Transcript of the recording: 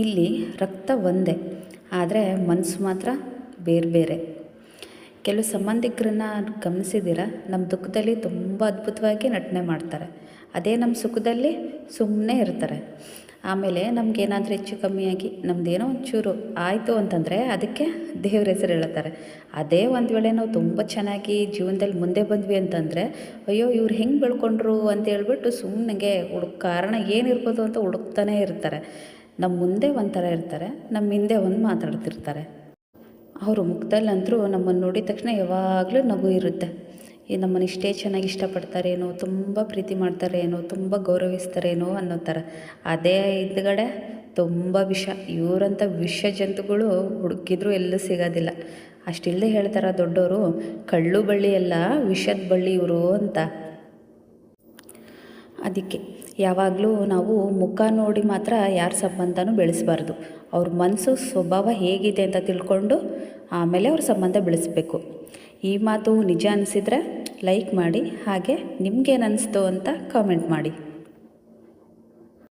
ಇಲ್ಲಿ ರಕ್ತ ಒಂದೇ, ಆದರೆ ಮನಸ್ಸು ಮಾತ್ರ ಬೇರೆ ಬೇರೆ. ಕೆಲವು ಸಂಬಂಧಿಕರನ್ನ ಗಮನಿಸಿದ್ದೀರಾ, ನಮ್ಮ ದುಃಖದಲ್ಲಿ ತುಂಬ ಅದ್ಭುತವಾಗಿ ನಟನೆ ಮಾಡ್ತಾರೆ, ಅದೇ ನಮ್ಮ ಸುಖದಲ್ಲಿ ಸುಮ್ಮನೆ ಇರ್ತಾರೆ. ಆಮೇಲೆ ನಮಗೇನಾದರೂ ಹೆಚ್ಚು ಕಮ್ಮಿಯಾಗಿ ನಮ್ಮದೇನೋ ಒಂಚೂರು ಆಯಿತು ಅಂತಂದರೆ ಅದಕ್ಕೆ ದೇವ್ರ ಹೆಸರು ಹೇಳ್ತಾರೆ. ಅದೇ ಒಂದು ವೇಳೆ ನಾವು ತುಂಬ ಚೆನ್ನಾಗಿ ಜೀವನದಲ್ಲಿ ಮುಂದೆ ಬಂದ್ವಿ ಅಂತಂದರೆ, ಅಯ್ಯೋ ಇವ್ರು ಹೆಂಗೆ ಬೆಳ್ಕೊಂಡ್ರು ಅಂತ ಹೇಳ್ಬಿಟ್ಟು ಸುಮ್ಮನೆಗೆ ಕಾರಣ ಏನಿರ್ಬೋದು ಅಂತ ಹುಡುಕ್ತಾನೇ ಇರ್ತಾರೆ. ನಮ್ಮ ಮುಂದೆ ಒಂಥರ ಇರ್ತಾರೆ, ನಮ್ಮ ಹಿಂದೆ ಒಂದು ಮಾತಾಡ್ತಿರ್ತಾರೆ. ಅವರು ಮುಖದಲ್ಲಂತರೂ ನಮ್ಮನ್ನು ನೋಡಿದ ತಕ್ಷಣ ಯಾವಾಗಲೂ ನಗು ಇರುತ್ತೆ. ನಮ್ಮನ್ನು ಇಷ್ಟೇ ಚೆನ್ನಾಗಿ ಇಷ್ಟಪಡ್ತಾರೇನೋ, ತುಂಬ ಪ್ರೀತಿ ಮಾಡ್ತಾರೇನೋ, ತುಂಬ ಗೌರವಿಸ್ತಾರೇನೋ ಅನ್ನೋ ಥರ. ಅದೇ ಹಿಂದ್ಗಡೆ ತುಂಬ ವಿಷ. ಇವರಂಥ ವಿಷ ಜಂತುಗಳು ಹುಡುಕಿದ್ರೂ ಎಲ್ಲೂ ಸಿಗೋದಿಲ್ಲ. ಅಷ್ಟಿಲ್ಲದೆ ಹೇಳ್ತಾರೆ ದೊಡ್ಡವರು, ಕಳ್ಳು ಬಳ್ಳಿ ಎಲ್ಲ ವಿಷದ ಬಳ್ಳಿ ಇವರು ಅಂತ. ಅದಕ್ಕೆ ಯಾವಾಗಲೂ ನಾವು ಮುಖ ನೋಡಿ ಮಾತ್ರ ಯಾರ ಸಂಬಂಧನೂ ಬೆಳೆಸಬಾರ್ದು. ಅವ್ರ ಮನಸ್ಸು ಸ್ವಭಾವ ಹೇಗಿದೆ ಅಂತ ತಿಳ್ಕೊಂಡು ಆಮೇಲೆ ಅವ್ರ ಸಂಬಂಧ ಬೆಳೆಸಬೇಕು. ಈ ಮಾತು ನಿಜ ಅನಿಸಿದರೆ ಲೈಕ್ ಮಾಡಿ, ಹಾಗೆ ನಿಮಗೇನು ಅನ್ನಿಸ್ತು ಅಂತ ಕಾಮೆಂಟ್ ಮಾಡಿ.